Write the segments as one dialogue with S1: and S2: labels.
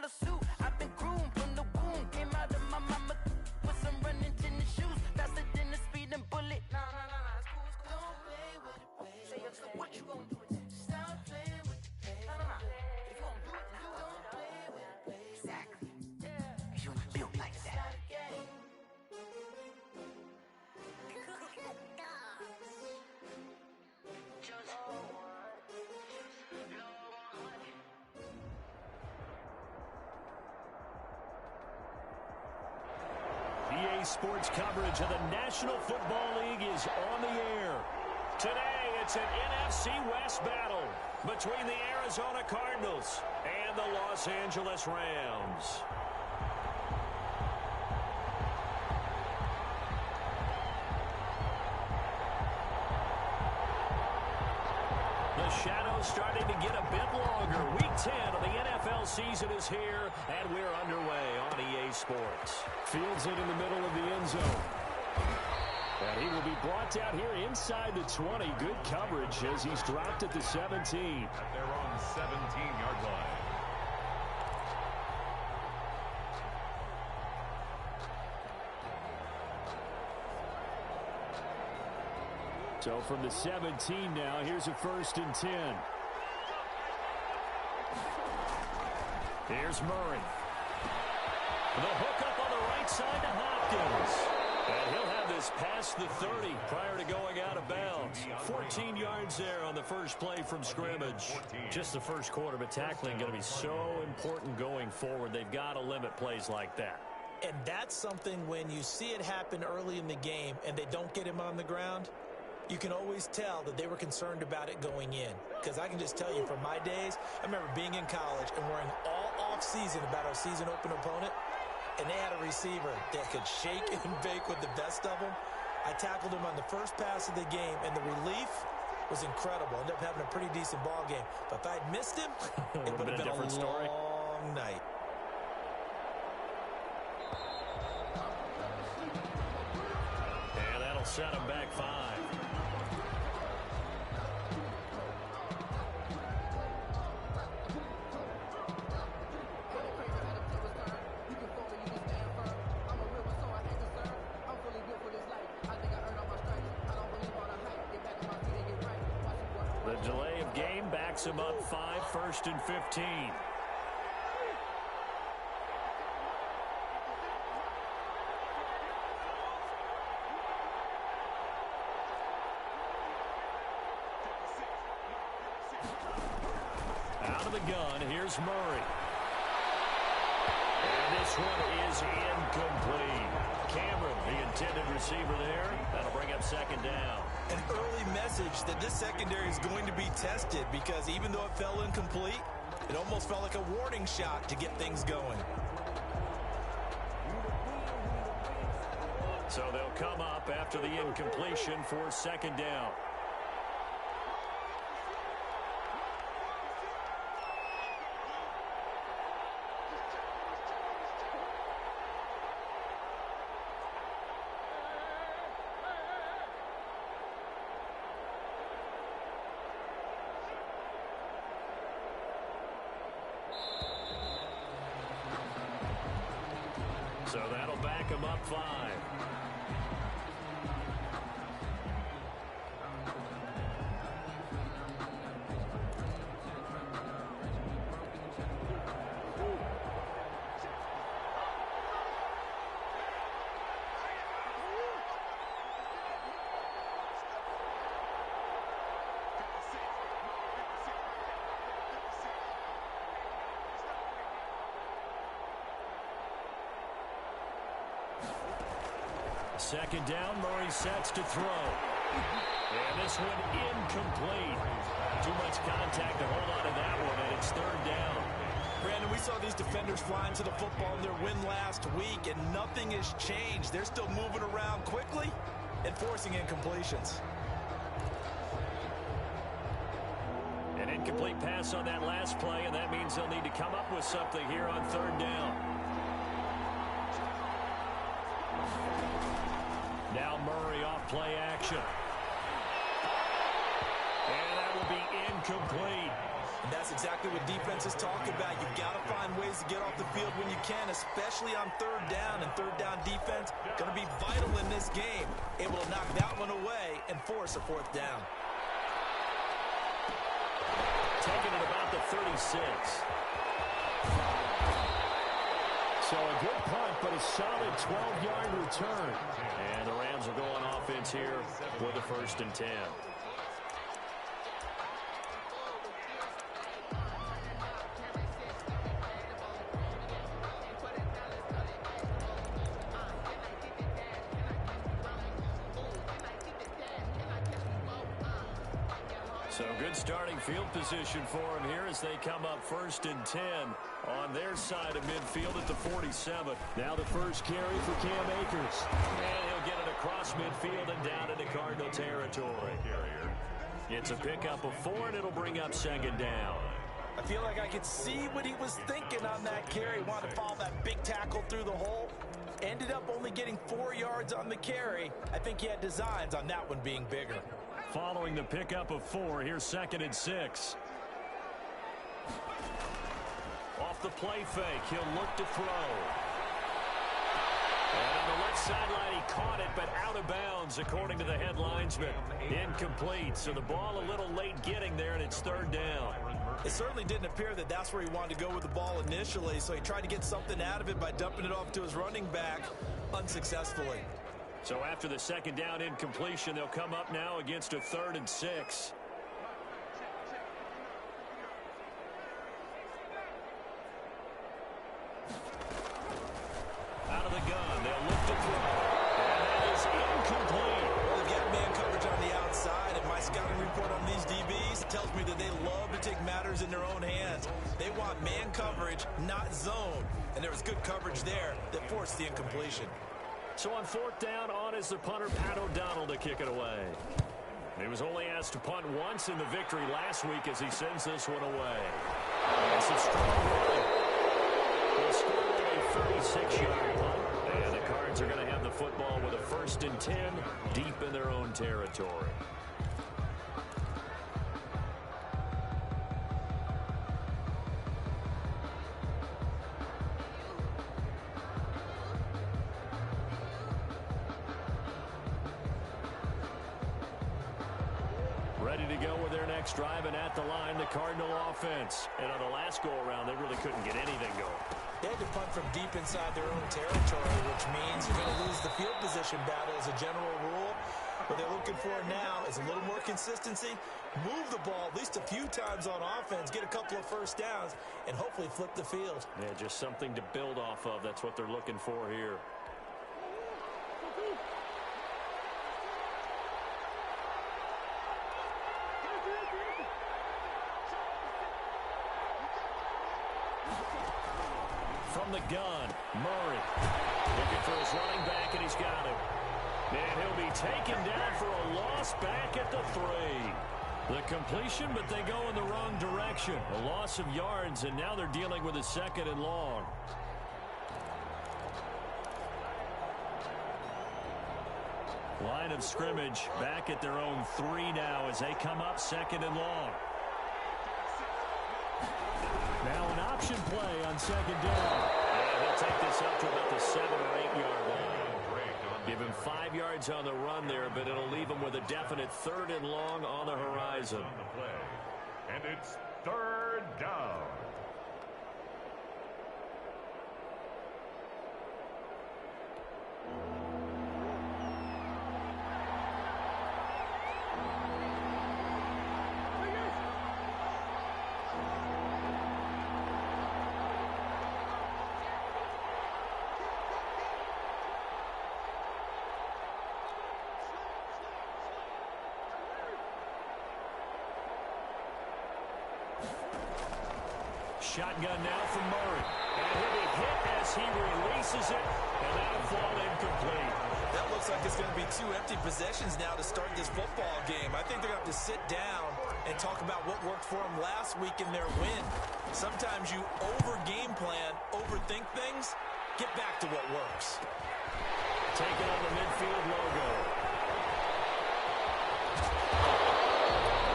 S1: $1,000 suit. I've been groomed from the womb. Came out of my mama with some running tennis shoes. Faster than a speeding bullet. Nah, it's cool, it's cool. Don't play with it, baby. So what you gonna do with that? Stop playing with it, baby. Nah. If you gonna do it, then don't play with it, baby. Exactly. Yeah. You ain't built like that.
S2: EA Sports coverage of the National Football League is on the air. Today, it's an NFC West battle between the Arizona Cardinals and the Los Angeles Rams. The shadow's starting to get a bit longer. Week 10 of the NFL season is here, and we're underway on EA Sports. Fields it in the middle of the end zone. And he will be brought down here inside the 20. Good coverage as he's dropped at the 17.
S3: At their own 17-yard line.
S2: So from the 17 now, here's a 1st and 10. Here's Murray. The hook up on the right side to Hopkins. And he'll have this past the 30 prior to going out of bounds. 14 yards there on the first play from scrimmage. Just the first quarter, but tackling going to be so important going forward. They've got to limit plays like that.
S4: And that's something when you see it happen early in the game and they don't get him on the ground, you can always tell that they were concerned about it going in. Because I can just tell you from my days, I remember being in college and worrying all off-season about our season-open opponent, and they had a receiver that could shake and bake with the best of them. I tackled him on the first pass of the game, and the relief was incredible. Ended up having a pretty decent ball game. But if I'd missed him, it would have been a long night.
S2: And that'll set him back 5. The delay of game backs him up 5, 1st and 15. Out of the gun, here's Murray. And this one is incomplete. Cameron, the intended receiver there. That'll bring up 2nd down.
S4: An early message that this secondary is going to be tested, because even though it fell incomplete, it almost felt like a warning shot to get things going.
S2: So they'll come up after the incompletion for 2nd down. So that'll back him up 5. Second down, Murray sets to throw. And this one incomplete. Too much contact to hold on to that one, and it's 3rd down.
S4: Brandon, we saw these defenders flying to the football in their win last week, and nothing has changed. They're still moving around quickly and forcing incompletions.
S2: An incomplete pass on that last play, and that means they'll need to come up with something here on 3rd down. Now Murray off play action. And that will be incomplete.
S4: And that's exactly what defenses talk about. You've got to find ways to get off the field when you can, especially on third down. And third down defense going to be vital in this game. Able to knock that one away and force a fourth down.
S2: Taking it about the 36. So a good punt, but a solid 12-yard return. And the Rams will go on offense here with a 1st and 10. So good starting field position for him here as they come up 1st and 10 on their side of midfield at the 47. Now the first carry for Cam Akers. And he'll get it across midfield and down into Cardinal territory. It's a pickup of 4, and it'll bring up 2nd down.
S4: I feel like I could see what he was thinking on that carry. Wanted to follow that big tackle through the hole. Ended up only getting 4 yards on the carry. I think he had designs on that one being bigger.
S2: Following the pickup of 4, here's 2nd and 6. Off the play fake, he'll look to throw. And on the left sideline, he caught it, but out of bounds, according to the head linesman. Incomplete, so the ball a little late getting there, and it's 3rd down.
S4: It certainly didn't appear that that's where he wanted to go with the ball initially, so he tried to get something out of it by dumping it off to his running back unsuccessfully.
S2: So after the 2nd down incompletion, they'll come up now against a 3rd and 6. Out of the gun, they'll look to throw. And that is incomplete.
S4: Well, they've got man coverage on the outside, and my scouting report on these DBs tells me that they love to take matters in their own hands. They want man coverage, not zone. And there was good coverage there that forced the incompletion.
S2: So on 4th down, on is the punter, Pat O'Donnell, to kick it away. He was only asked to punt once in the victory last week as he sends this one away. It's a strong run. He'll score with a 36-yard punt. And the Cards are going to have the football with a 1st and 10 deep in their own territory. Ready to go with their next drive, and at the line, the Cardinal offense. And on the last go-around, they really couldn't get anything going.
S4: They had to punt from deep inside their own territory, which means you're going to lose the field position battle as a general rule. What they're looking for now is a little more consistency, move the ball at least a few times on offense, get a couple of 1st downs, and hopefully flip the field.
S2: Yeah, just something to build off of. That's what they're looking for here. From the gun, Murray. Looking for his running back, and he's got him. And he'll be taken down for a loss back at the 3. The completion, but they go in the wrong direction. A loss of yards, and now they're dealing with a 2nd and long. Line of scrimmage back at their own 3 now as they come up 2nd and long. Now an option play on 2nd down. And he'll take this up to about the 7 or 8 yard line. Give him 5 yards on the run there, but it'll leave him with a definite 3rd and long on the horizon.
S3: And it's 3rd down.
S2: Shotgun now from Murray. And he'll be hit as he releases it, and that'll fall incomplete.
S4: That looks like it's going to be 2 empty possessions now to start this football game. I think they're going to have to sit down and talk about what worked for them last week in their win. Sometimes you over-game plan, overthink things, get back to what works.
S2: Taking on the midfield logo.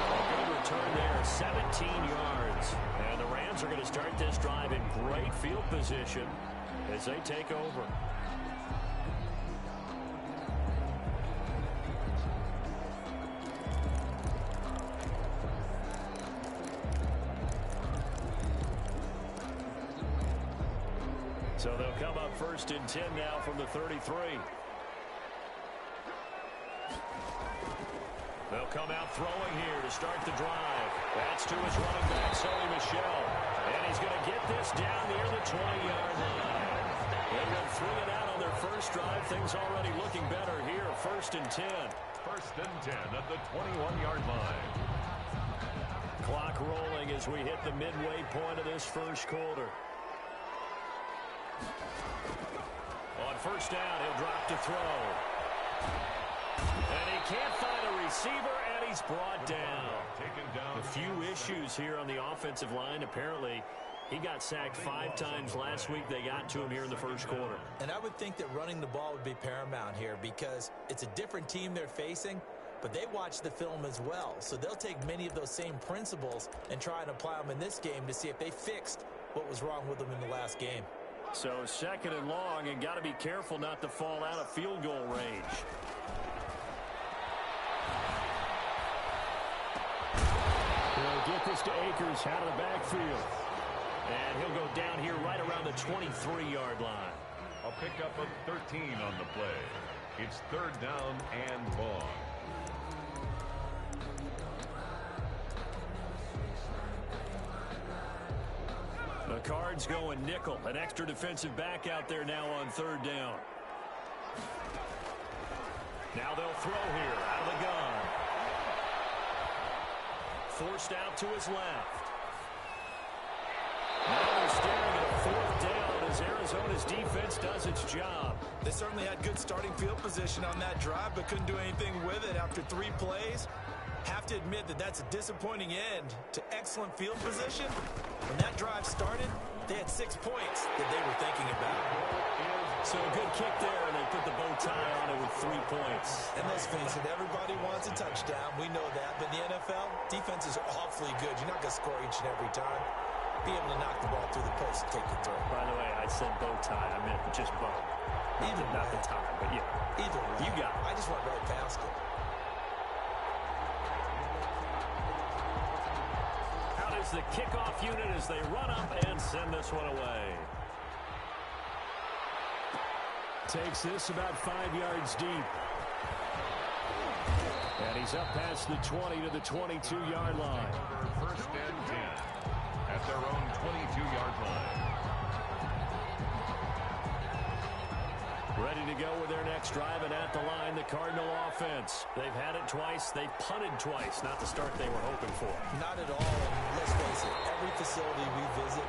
S2: A good return there, 17 yards. And the Rams are going to start this drive in great field position as they take over. So they'll come up 1st and 10 now from the 33. They'll come out throwing here to start the drive. That's to his running back, Sony Michel. And he's going to get this down near the 20-yard line. They went 3 and out on their first drive. Things already looking better here. 1st and 10.
S3: 1st and 10 at the 21-yard line.
S2: Clock rolling as we hit the midway point of this first quarter. On 1st down, he'll drop to throw. And he can't find a receiver, and he's brought down. A few issues here on the offensive line. Apparently, he got sacked 5 times last week. They got to him here in the first quarter.
S4: And I would think that running the ball would be paramount here because it's a different team they're facing, but they watch the film as well. So they'll take many of those same principles and try and apply them in this game to see if they fixed what was wrong with them in the last game.
S2: So 2nd and long, and got to be careful not to fall out of field goal range. He'll get this to Akers out of the backfield. And he'll go down here right around the 23-yard line.
S3: A pickup of 13 on the play. It's 3rd down and long.
S2: The Cards going nickel. An extra defensive back out there now on 3rd down. Now they'll throw here out of the gun. Forced out to his left. Now they're staring at a 4th down as Arizona's defense does its job.
S4: They certainly had good starting field position on that drive, but couldn't do anything with it after 3 plays. Have to admit that that's a disappointing end to excellent field position. When that drive started, they had 6 points that they were thinking about.
S2: So a good kick there, and they put the bow tie on it with 3 points.
S4: And let's face it, everybody wants a touchdown. We know that. But in the NFL, defenses are awfully good. You're not going to score each and every time. Be able to knock the ball through the post and take the throw.
S2: By the way, I said bow tie. I meant just bow. Not the tie, but yeah.
S4: Either way.
S2: You got it.
S4: I just went right past it.
S2: Out is the kickoff unit as they run up and send this one away. Takes this about 5 yards deep. And he's up past the 20 to the 22-yard line.
S3: 1st and 10 at their own 22-yard line.
S2: Ready to go with their next drive, and at the line, the Cardinal offense. They've had it twice. They've punted twice. Not the start they were hoping for.
S4: Not at all. And let's face it, every facility we visit,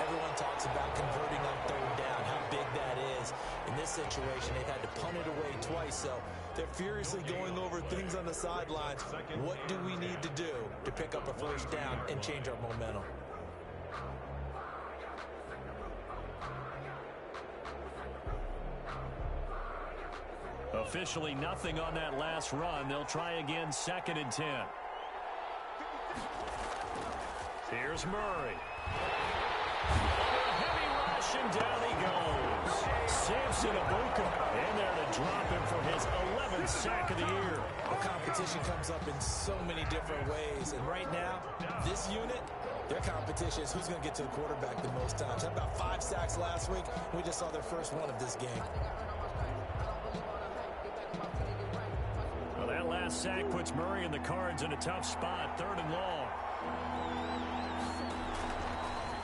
S4: everyone talks about converting on 3rd down, how big that is. In this situation, they've had to punt it away twice, so they're furiously going over things on the sidelines. What do we need to do to pick up a 1st down and change our momentum?
S2: Officially nothing on that last run. They'll try again 2nd and 10. Here's Murray. Heavy rush, and down he goes. Samson Abuka in there to drop him for his 11th sack of the year.
S4: The competition comes up in so many different ways, and right now, this unit, their competition is who's going to get to the quarterback the most times. Had about 5 sacks last week. We just saw their first one of this game.
S2: Well, that last sack puts Murray and the Cards in a tough spot. 3rd and long.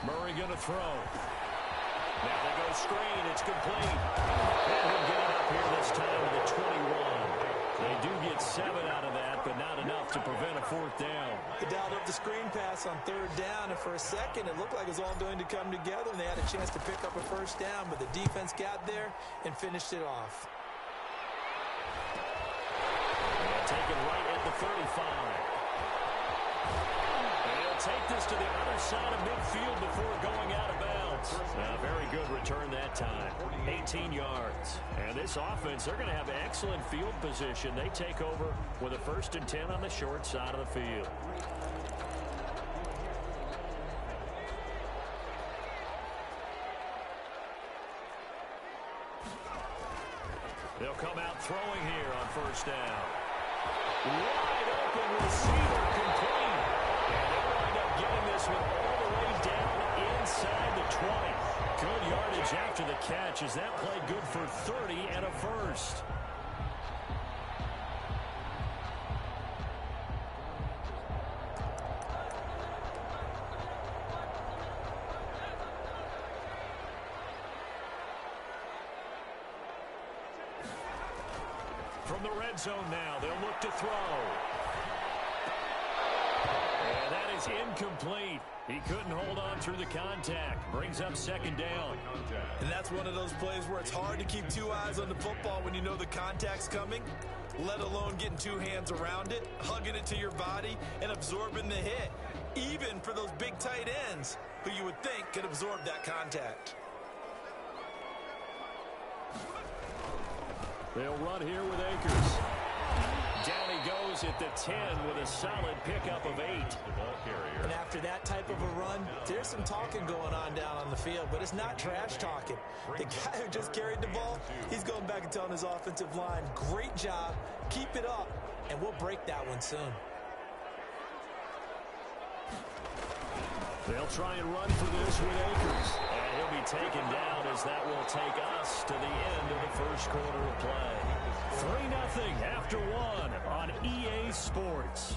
S2: Murray going to throw. Now they go screen. It's complete. And he'll get it up here this time to the 21. They do get 7 out of that, but not enough to prevent a 4th down.
S4: They dialed up the screen pass on 3rd down, and for a second, it looked like it was all going to come together, and they had a chance to pick up a 1st down, but the defense got there and finished it off.
S2: And taken right at the 35. And he'll take this to the other side of midfield before going out of bounds. Very good return that time. 18 yards. And this offense, they're going to have excellent field position. They take over with a 1st and 10 on the short side of the field. They'll come out throwing here on first down. Wide open receiver complete. And they'll wind up getting this one all the way down inside the 20. Good yardage after the catch as that played good for 30 and a first. From the red zone now, they'll look to throw. And that is incomplete. He couldn't hold on through the contact. Brings up second down.
S4: And that's one of those plays where it's hard to keep two eyes on the football when you know the contact's coming, let alone getting two hands around it, hugging it to your body, and absorbing the hit, even for those big tight ends who you would think could absorb that contact.
S2: They'll run here with Akers. Down he goes at the 10 with a solid pickup of 8.
S4: And after that type of a run, there's some talking going on down on the field, but it's not trash talking. The guy who just carried the ball, he's going back and telling his offensive line, great job, keep it up, and we'll break that one soon.
S2: They'll try and run for this with Akers. And he'll be taken down as that will take us to the end of the first quarter of play. 3-0 after 1 on EA Sports.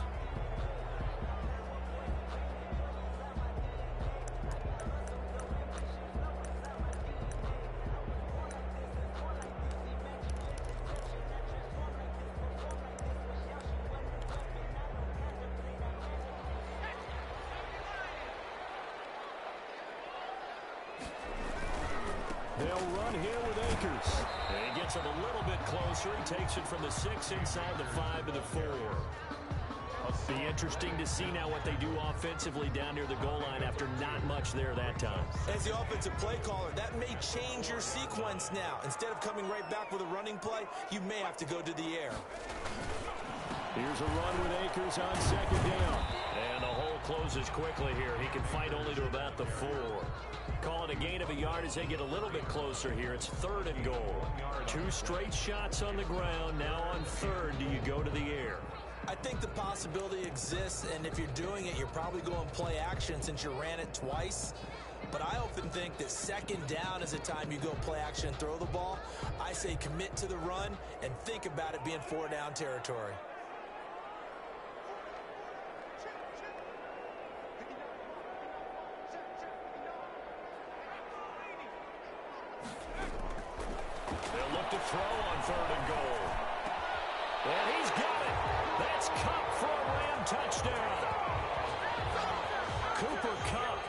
S2: They'll run here with Akers. And he gets it a little bit closer. He takes it from the 6 inside the 5 to the 4. It'll be interesting to see now what they do offensively down near the goal line after not much there that time.
S4: As the offensive play caller, that may change your sequence now. Instead of coming right back with a running play, you may have to go to the air.
S2: Here's a run with Akers on second down. And the hole closes quickly here. He can fight only to about the 4. Call it a gain of a yard as they get a little bit closer here. It's 3rd and goal. 2 straight shots on the ground. Now on 3rd, do you go to the air?
S4: I think the possibility exists, and if you're doing it, you're probably going play action since you ran it twice. But I often think that second down is the time you go play action and throw the ball. I say commit to the run and think about it being 4-down territory.
S2: They'll look to throw on 3rd and goal. And he's got it. That's Kupp for a Ram touchdown. Cooper Kupp,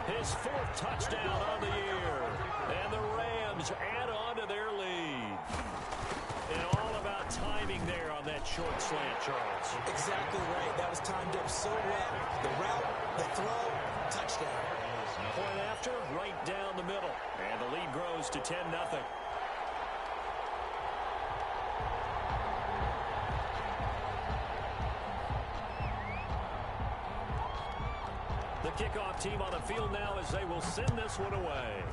S2: his 4th touchdown on the year. And the Rams add on to their lead. And all about timing there on that short slant, Charles.
S4: Exactly right. That was timed up so well. The route, the throw, touchdown.
S2: Point after, right down the middle. And the lead grows to 10-0. The kickoff team on the field now as they will send this one away.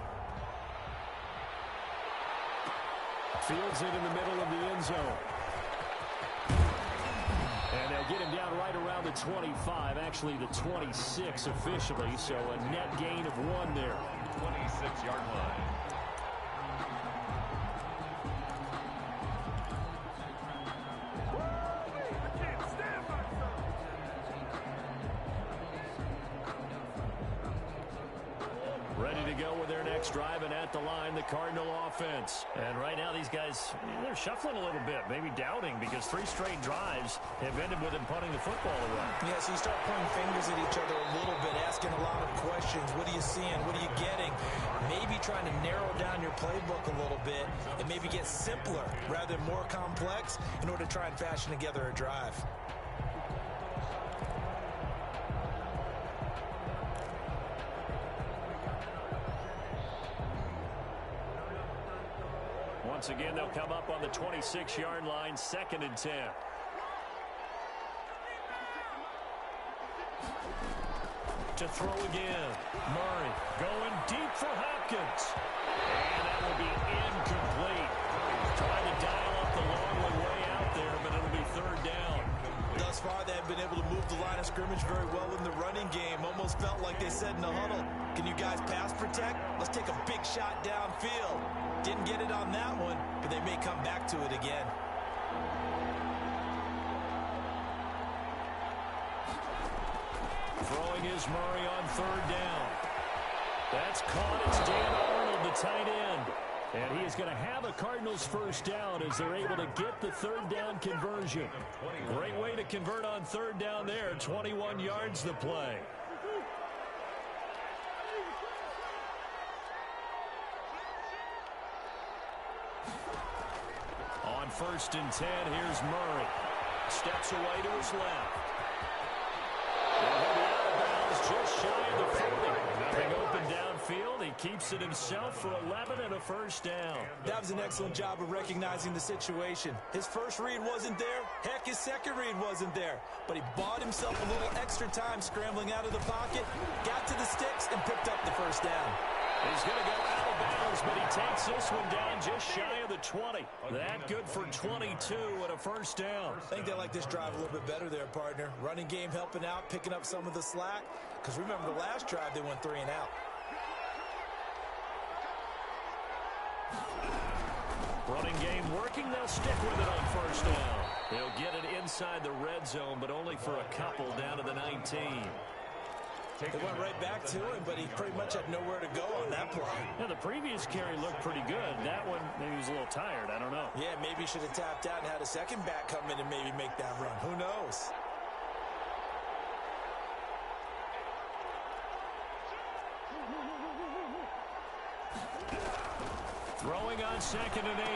S2: Fields it in the middle of the end zone. And they'll get him down right around the 25, actually the 26 officially, so a net gain of 1 there.
S3: 26-yard line.
S2: Ready to go with their next drive, and at the line, the Cardinal offense. And right now, these guys, they're shuffling a little bit, maybe doubting, because 3 straight drives have ended with them punting the football away.
S4: Yeah, so you start pointing fingers at each other a little bit, asking a lot of questions. What are you seeing? What are you getting? Maybe trying to narrow down your playbook a little bit and maybe get simpler rather than more complex in order to try and fashion together a drive.
S2: Once again, they'll come up on the 26-yard line, 2nd and 10. To throw again. Murray going deep for Hopkins. And that will be incomplete. Trying to dial up the long way out there, but it'll be third down.
S4: Thus far, they have been able to move the line of scrimmage very well in the running game. Almost felt like they said in the huddle, can you guys pass protect? Let's take a big shot downfield. Didn't get it on that one, but they may come back to it again.
S2: Throwing is Murray on third down. That's caught. It's Dan Arnold, the tight end. And he is going to have a Cardinals first down as they're able to get the third down conversion. Great way to convert on third down there. 21 yards the play. On 1st and 10, here's Murray. Steps away to his left. And he'll be out of bounds just shy of the 40. Nothing open downfield. He keeps it himself for 11 and a first down.
S4: That was an excellent job of recognizing the situation. His first read wasn't there. Heck, his second read wasn't there. But he bought himself a little extra time scrambling out of the pocket, got to the sticks, and picked up the first down.
S2: He's going to go out of bounds, but he takes this one down just shy of the 20. That good for 22 and a first down.
S4: I think they like this drive a little bit better there, partner. Running game helping out, picking up some of the slack. Because remember, the last drive, they went 3 and out.
S2: Running game working. They'll stick with it on first down. They'll get it inside the red zone, but only for a couple down to the 19.
S4: They went right back to him, but he pretty much had nowhere to go on that play.
S2: Yeah, the previous carry looked pretty good. That one, maybe he was a little tired. I don't know.
S4: Yeah, maybe he should have tapped out and had a second back come in and maybe make that run. Who knows?
S2: Throwing on 2nd and 8.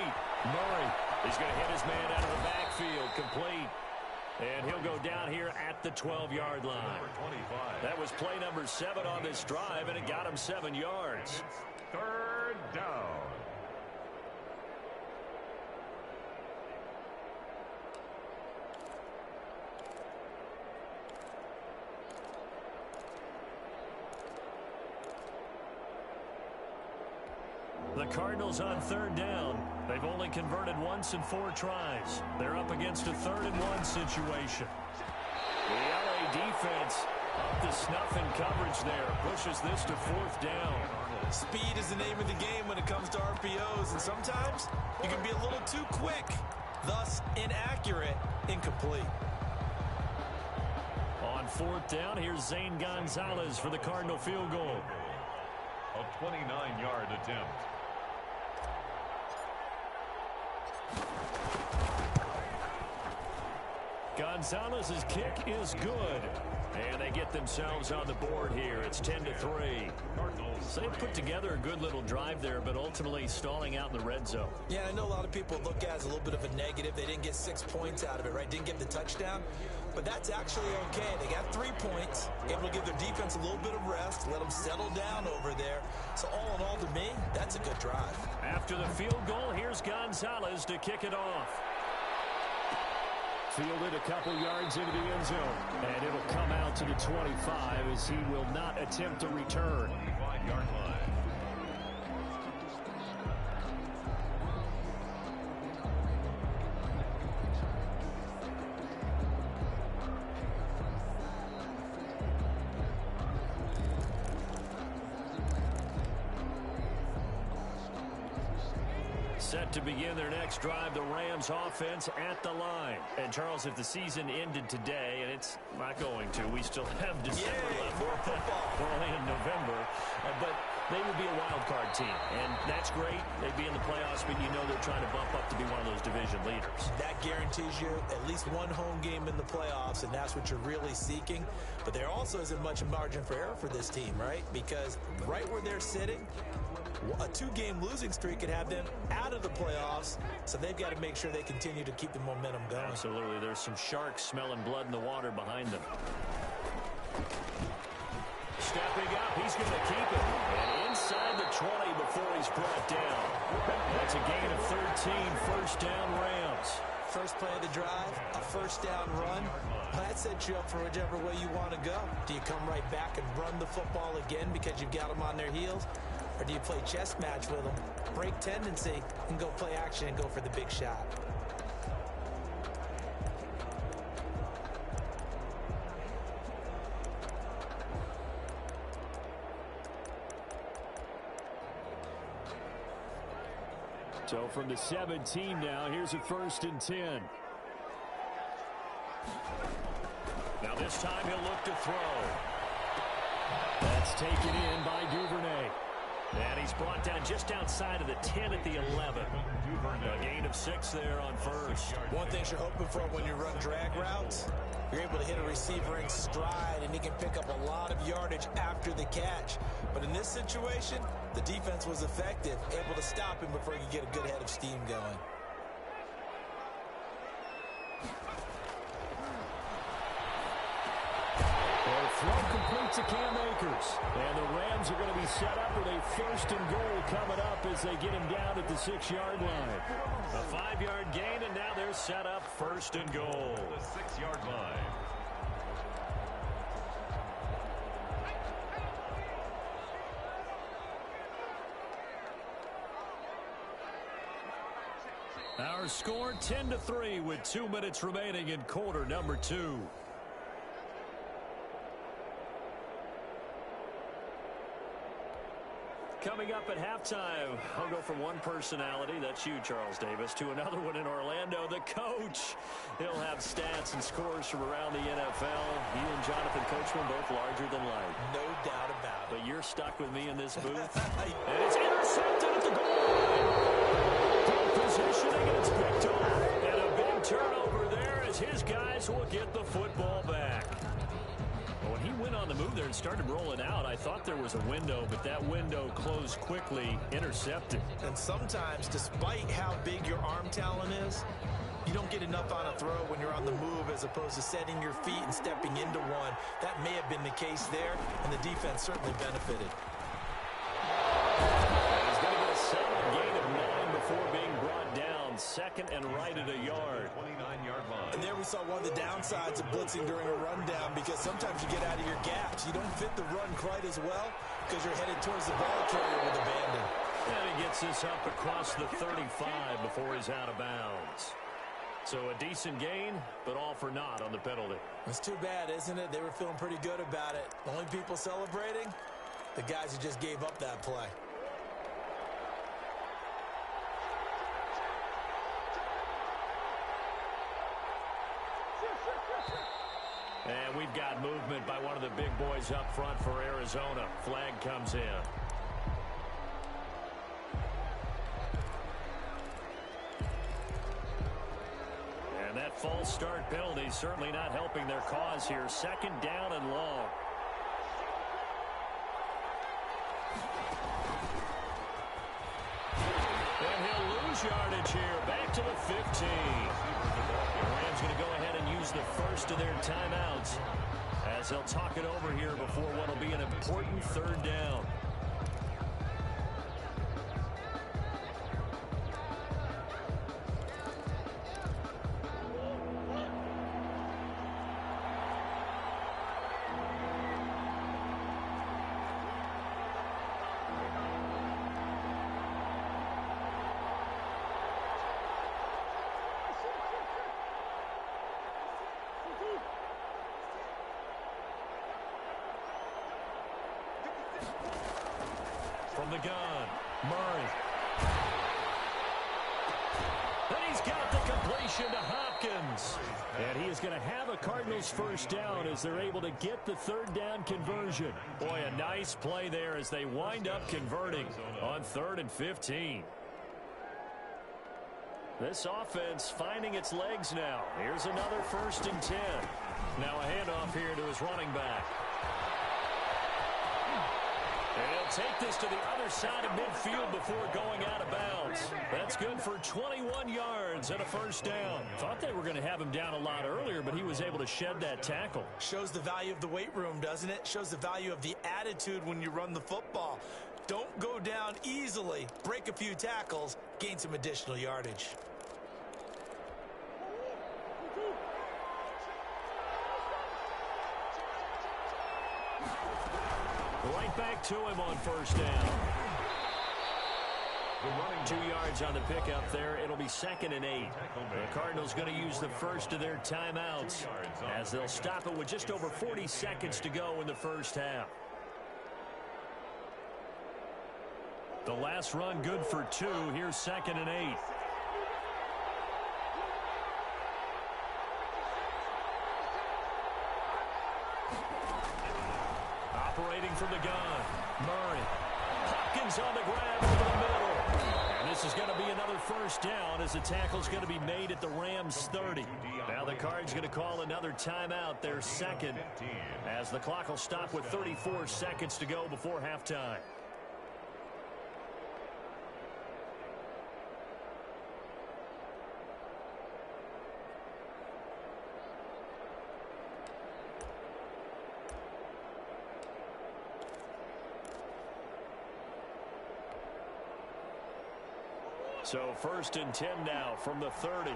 S2: Murray is going to hit his man out of the backfield. Complete. And he'll go down here at the 12-yard line. That was play number 7 on this drive, and it got him 7 yards.
S3: Third down.
S2: The Cardinals on third down. They've only converted once in 4 tries. They're up against a 3rd and 1 situation. The LA defense up to snuff in coverage there. Pushes this to 4th down.
S4: Speed is the name of the game when it comes to RPOs, and sometimes you can be a little too quick, thus inaccurate, incomplete.
S2: On 4th down, here's Zane Gonzalez for the Cardinal field goal.
S3: A 29-yard attempt.
S2: Gonzalez's kick is good. And they get themselves on the board here. It's 10-3. So they put together a good little drive there, but ultimately stalling out in the red zone.
S4: Yeah, I know a lot of people look at it as a little bit of a negative. They didn't get 6 points out of it, right? Didn't get the touchdown. But that's actually okay. They got 3 points, able to give their defense a little bit of rest, let them settle down over there. So all in all, to me, that's a good drive.
S2: After the field goal, here's Gonzalez to kick it off. Fielded a couple yards into the end zone. And it'll come out to the 25 as he will not attempt a return.
S3: 25-yard line.
S2: Set to begin their next drive, the Rams offense at the line. And Charles, if the season ended today, and it's not going to, we still have December left.
S4: More football.
S2: We're only in November, but they would be a wild card team, and that's great. They'd be in the playoffs, but you know they're trying to bump up to be one of those division leaders.
S4: That guarantees you at least one home game in the playoffs, and that's what you're really seeking. But there also isn't much margin for error for this team, right? Because right where they're sitting, a 2-game losing streak could have them out of the playoffs, so they've got to make sure they continue to keep the momentum going.
S2: Absolutely. There's some sharks smelling blood in the water behind them. Stepping up, he's going to keep it. And inside the 20 before he's brought down. That's a gain of 13, first down Rams.
S4: First play of the drive, a first down run. Well, that sets you up for whichever way you want to go. Do you come right back and run the football again because you've got them on their heels? Or do you play chess match with them, break tendency, and go play action and go for the big shot?
S2: So from the 17 now, here's a 1st and 10. Now this time he'll look to throw. That's taken in by Duvernay. And he's brought down just outside of the 10 at the 11. A gain of 6 there on first.
S4: One thing you're hoping for when you run drag routes, you're able to hit a receiver in stride, and he can pick up a lot of yardage after the catch. But in this situation, the defense was effective, able to stop him before he could get a good head of steam going.
S2: Throw complete to Cam Akers. And the Rams are going to be set up with a 1st and goal coming up as they get him down at the 6-yard line. A 5-yard gain, and now they're set up 1st and goal.
S3: The 6-yard line.
S2: Our score 10-3 with 2 minutes remaining in quarter number 2. Coming up at halftime, I'll go from one personality, that's you, Charles Davis, to another one in Orlando, the coach. He'll have stats and scores from around the NFL. He and Jonathan Coachman both larger than life.
S4: No doubt about it.
S2: But you're stuck with me in this booth. And it's intercepted at the goal line. Good positioning, and it's picked off. And a big turnover there as his guys will get the football back. When he went on the move there and started rolling out, I thought there was a window, but that window closed quickly, intercepted.
S4: And sometimes, despite how big your arm talent is, you don't get enough on a throw when you're on the move as opposed to setting your feet and stepping into one. That may have been the case there, and the defense certainly benefited.
S2: He's going to get a solid gain of 9 before being brought down. 2nd and right at a yard.
S3: 29-yard line.
S4: And there we saw one of the downsides of blitzing during a rundown, because sometimes you get out of your gaps. You don't fit the run quite as well because you're headed towards the ball carrier with abandon.
S2: And he gets this up across the 35 before he's out of bounds. So a decent gain, but all for naught on the penalty.
S4: It's too bad, isn't it? They were feeling pretty good about it. The only people celebrating, the guys who just gave up that play.
S2: And we've got movement by one of the big boys up front for Arizona. Flag comes in. And that false start penalty certainly not helping their cause here. 2nd down and long. And he'll lose yardage here. Back to the 15. The Rams going to go ahead and use the first of their timeouts as they'll talk it over here before what will be an important 3rd down. From the gun, Murray. And he's got the completion to Hopkins. And he is going to have a Cardinals 1st down as they're able to get the 3rd down conversion. Boy, a nice play there as they wind up converting on 3rd and 15. This offense finding its legs now. Here's another 1st and 10. Now a handoff here to his running back. And he'll take this to the other side of midfield before going out of bounds. That's good for 21 yards and a 1st down. Thought they were going to have him down a lot earlier, but he was able to shed that tackle.
S4: Shows the value of the weight room, doesn't it? Shows the value of the attitude when you run the football. Don't go down easily. Break a few tackles. Gain some additional yardage.
S2: Right back to him on 1st down. 2 yards on the pickup there. It'll be 2nd and 8. The Cardinals going to use the first of their timeouts as they'll stop it with just over 40 seconds to go in the first half. The last run good for 2. Here's 2nd and 8. Operating from the gun, Murray. Hopkins on the grab over the middle. And this is going to be another first down as the tackle's going to be made at the Rams 30. Now the Cards going to call another timeout, their second, as the clock will stop with 34 seconds to go before halftime. So 1st and 10 now from the 30.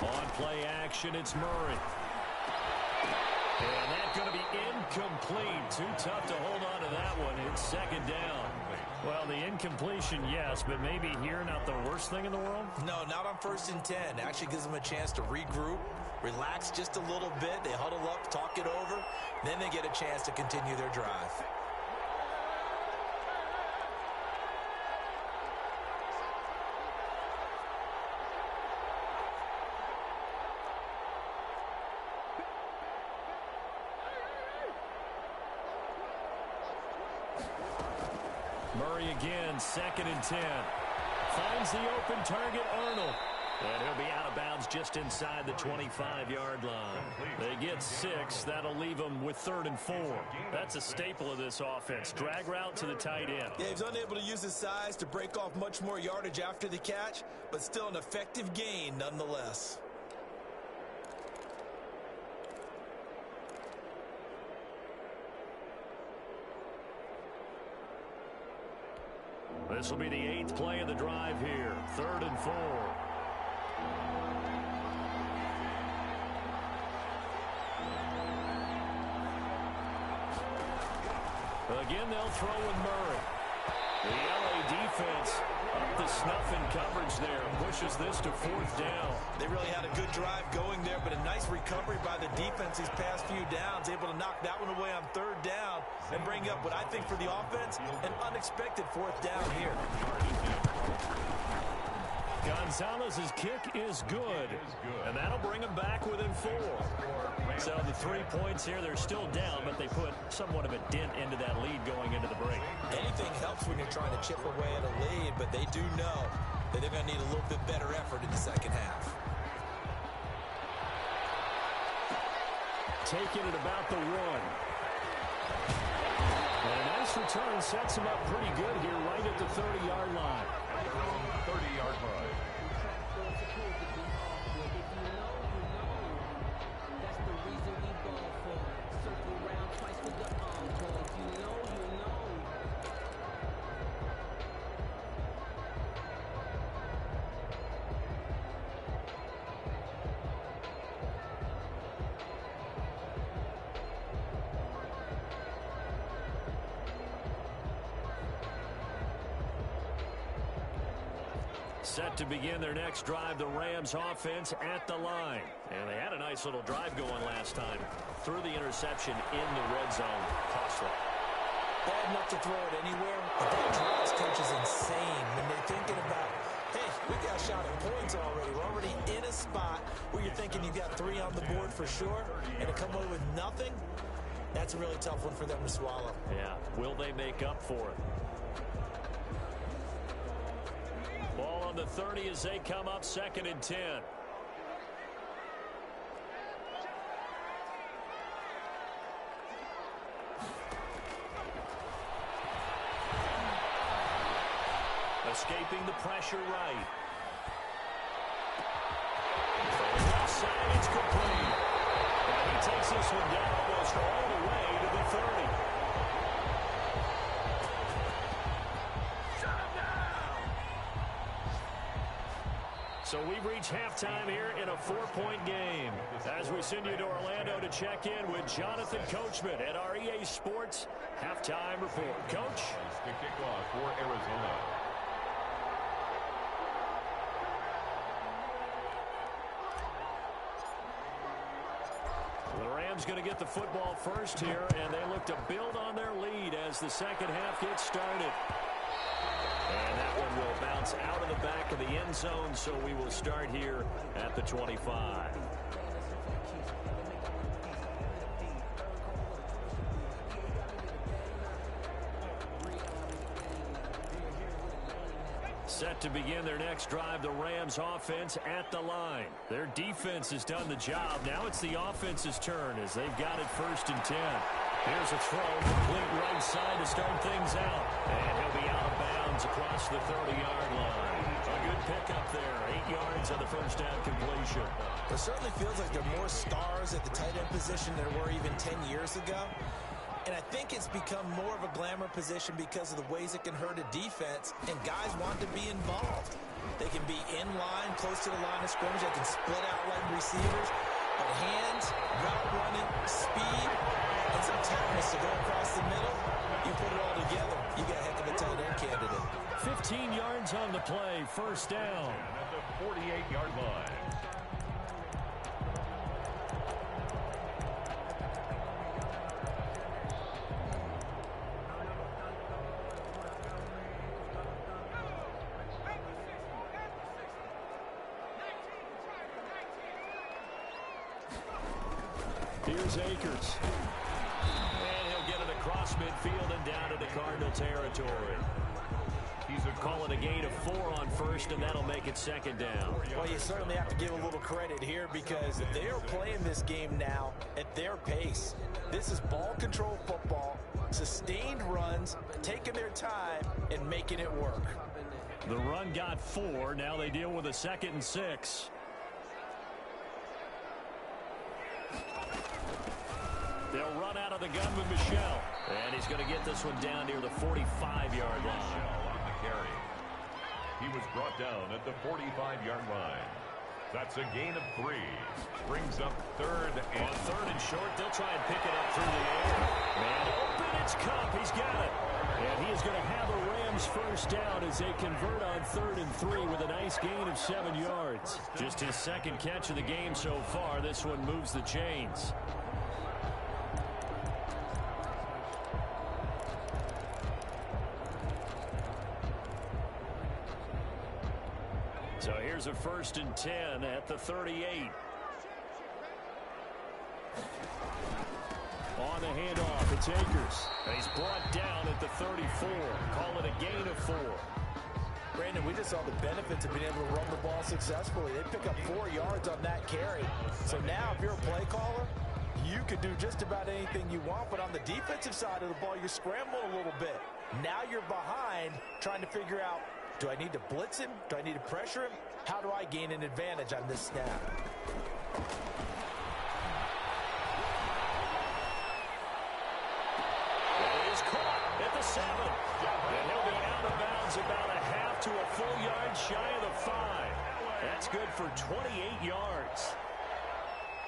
S2: On play action, it's Murray. And that's going to be incomplete. Too tough to hold on to that one. It's 2nd down.
S5: Well, the incompletion, yes, but maybe here not the worst thing in the world?
S4: No, not on 1st and 10. Actually gives them a chance to regroup, relax just a little bit. They huddle up, talk it over. Then they get a chance to continue their drive.
S2: Murray again, 2nd and 10. Finds the open target, Arnold. And he'll be out of bounds just inside the 25-yard line. They get 6. That'll leave them with 3rd and 4. That's a staple of this offense. Drag route to the tight end.
S4: Yeah, he's unable to use his size to break off much more yardage after the catch, but still an effective gain nonetheless.
S2: This will be the 8th play of the drive here. 3rd and 4. Again, they'll throw with Murray. The LA defense up the snuff in coverage there. Pushes this to 4th down.
S4: They really had a good drive going there, but a nice recovery by the defense these past few downs. Able to knock that one away on 3rd down and bring up what I think for the offense, an unexpected 4th down here.
S2: Gonzalez's kick is good, and that'll bring them back within 4. So the 3 points here, they're still down, but they put somewhat of a dent into that lead going into the break.
S4: Anything helps when you're trying to chip away at a lead, but they do know that they're going to need a little bit better effort in the second half.
S2: Taking it about the 1. And a nice return sets him up pretty good here right at the 30-yard line.
S3: 30-yard line.
S2: Set to begin their next drive, the Rams offense at the line. And they had a nice little drive going last time. Threw the interception in the red zone. Costly.
S4: Bad enough to throw it anywhere, but that drives coaches insane when they're thinking about, hey, we got shot at points already. We're already in a spot where you're thinking you've got 3 on the board for sure, and to come away with nothing, that's a really tough one for them to swallow.
S2: Yeah, will they make up for it? Ball on the 30 as they come up, 2nd and 10. Escaping the pressure right. Left side, it's complete. And he takes this one down almost all the way to the 30. So we've reached halftime here in a 4-point game. As
S5: as we send you to Orlando to check in with Jonathan Coachman at our EA Sports Halftime Report. Coach?
S3: It's the kickoff for Arizona.
S5: The Rams going to get the football first here, and they look to build on their lead as the second half gets started. And that one will bounce out of the back of the end zone, so we will start here at the 25. Set to begin their next drive, the Rams offense at the line. Their defense has done the job. Now it's the offense's turn as they've got it 1st and 10. Here's a throw, complete right side to start things out. And he'll be out of bounds across the 30-yard line. A good pickup there, 8 yards on the first down completion.
S4: It certainly feels like there are more stars at the tight end position than there were even 10 years ago. And I think it's become more of a glamour position because of the ways it can hurt a defense, and guys want to be involved. They can be in line, close to the line of scrimmage. They can split out like receivers. But hands, route running, speed, and some toughness to go across the middle, you put it all together, you got a heck of a tight end candidate.
S5: 15 yards on the play, 1st down.
S3: At the 48-yard line.
S5: Here's Akers. And he'll get it across midfield and down into Cardinal territory. He's calling a gain of 4 on 1st, and that'll make it 2nd down.
S4: Well, you certainly have to give a little credit here because they are playing this game now at their pace. This is ball control football, sustained runs, taking their time, and making it work.
S5: The run got 4. Now they deal with a 2nd and 6. They'll run out of the gun with Michelle. And he's going to get this one down near the 45-yard line.
S3: On the carry. He was brought down at the 45-yard line. That's a gain of 3. Brings up 3rd and...
S5: On 3rd and short, they'll try and pick it up through the air. And open, it's Cup. He's got it. And he is going to have a Rams 1st down as they convert on 3rd and 3 with a nice gain of 7 yards. Just his 2nd catch of the game so far. This one moves the chains. So here's a 1st and 10 at the 38. On the handoff, it's Akers. And he's brought down at the 34. Call it a gain of 4.
S4: Brandon, we just saw the benefits of being able to run the ball successfully. They pick up 4 yards on that carry. So now if you're a play caller, you could do just about anything you want. But on the defensive side of the ball, you scramble a little bit. Now you're behind trying to figure out, do I need to blitz him? Do I need to pressure him? How do I gain an advantage on this snap?
S5: He is caught at the 7. And he'll be out of bounds about a half to a full yard shy of the 5. That's good for 28 yards.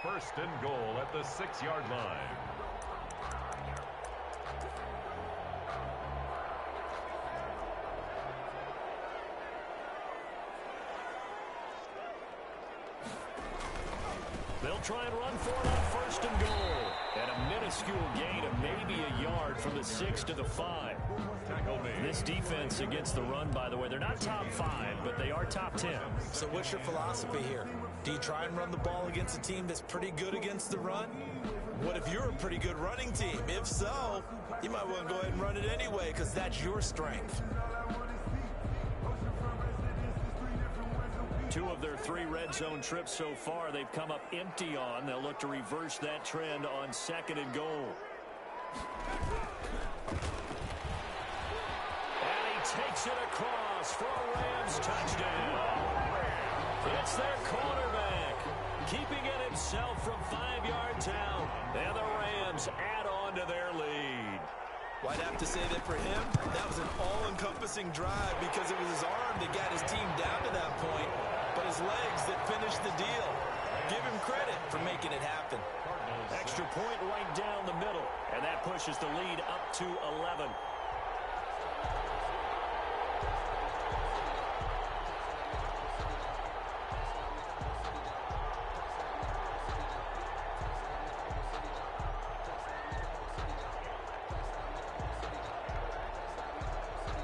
S3: 1st and goal at the 6-yard line.
S5: They'll try and run for it on 1st and goal. And a minuscule gain of maybe a yard from the 6 to the 5. This defense against the run, by the way, they're not top 5, but they are top 10.
S4: So what's your philosophy here? Do you try and run the ball against a team that's pretty good against the run? What if you're a pretty good running team? If so, you might want to go ahead and run it anyway because that's your strength.
S5: 2 of their 3 red zone trips so far, they've come up empty on. They'll look to reverse that trend on 2nd and goal. And he takes it across for a Rams touchdown. It's their cornerback, keeping it himself from 5 yards out. And the Rams add on to their lead.
S4: Well, I'd have to say that for him, that was an all-encompassing drive because it was his arm that got his team down to that point, but his legs that finished the deal. Give him credit. for making it happen.
S5: Extra point right down the middle, and that pushes the lead up to 11.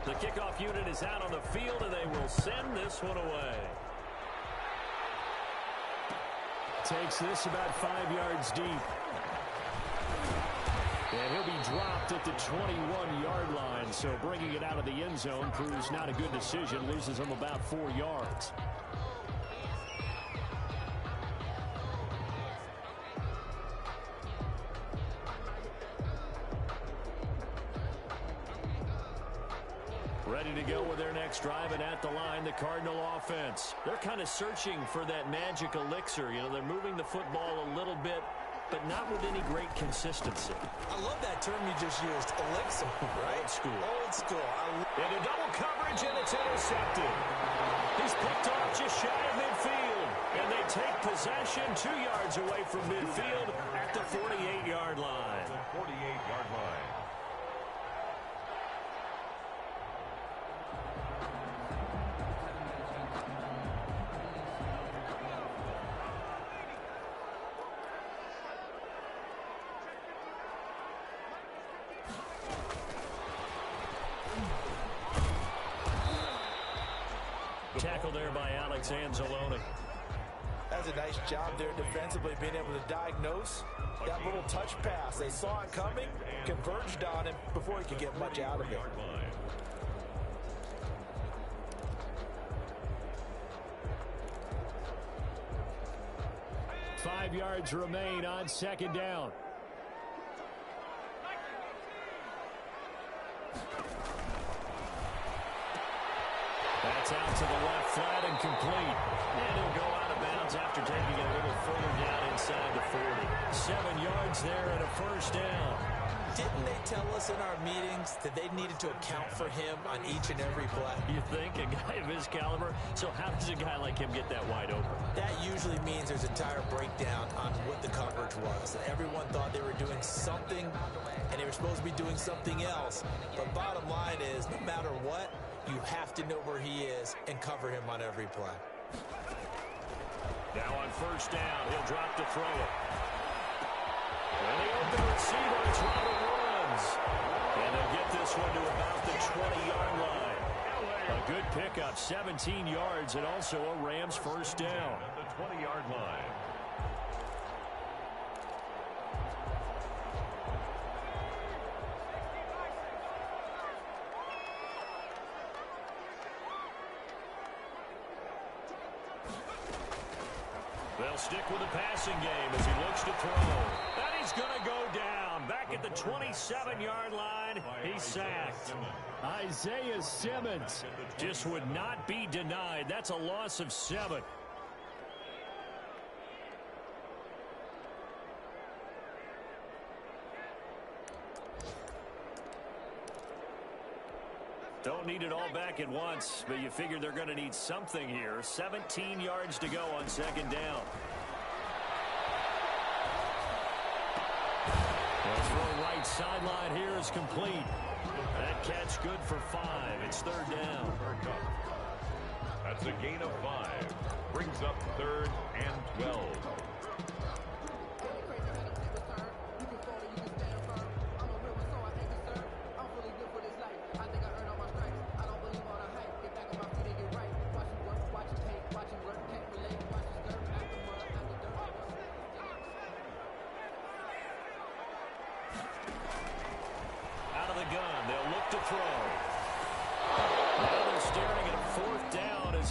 S5: The kickoff unit is out on the field, and they will send this one away. Takes this about 5 yards deep. And he'll be dropped at the 21-yard line, so bringing it out of the end zone proves not a good decision, loses him about 4 yards. Ready to go with their next drive, and at the line, the Cardinal offense. They're kind of searching for that magic elixir. You know, they're moving the football a little bit, but not with any great consistency.
S4: I love that term you just used, elixir, right?
S5: Old school.
S4: Old school.
S5: Into double coverage, and it's intercepted. He's picked off just shy of midfield, and they take possession 2 yards away from midfield at the 48-yard line.
S3: The 48-yard line.
S5: Tackle there by Alex Anzalone.
S4: That's a nice job there defensively, being able to diagnose that little touch pass. They saw it coming, converged on him before he could get much out of it.
S5: 5 yards remain on second down. That's out to the left, flat and complete. And he'll go out of bounds after taking it a little further down inside the 40. 7 yards there and a first down.
S4: Didn't they tell us in our meetings that they needed to account for him on each and every play?
S5: You think? A guy of his caliber? So how does a guy like him get that wide open?
S4: That usually means there's a entire breakdown on what the coverage was. Everyone thought they were doing something, and they were supposed to be doing something else. But bottom line is, no matter what, you have to know where he is and cover him on every play.
S5: Now on first down, he'll drop to throw it. And the open receiver, it's Robert Woods. And they'll get this one to about the 20-yard line. A good pickup, 17 yards, and also a Rams first down.
S3: At the 20-yard line.
S5: They'll stick with the passing game as he looks to throw. And he's going to go down. Back at the 27-yard line, he's sacked. Isaiah Simmons just would not be denied. That's a loss of 7. Don't need it all back at once, but you figure they're going to need something here. 17 yards to go on second down. The throw right sideline here is complete. That catch good for 5. It's third down.
S3: That's a gain of 5. Brings up third and 12.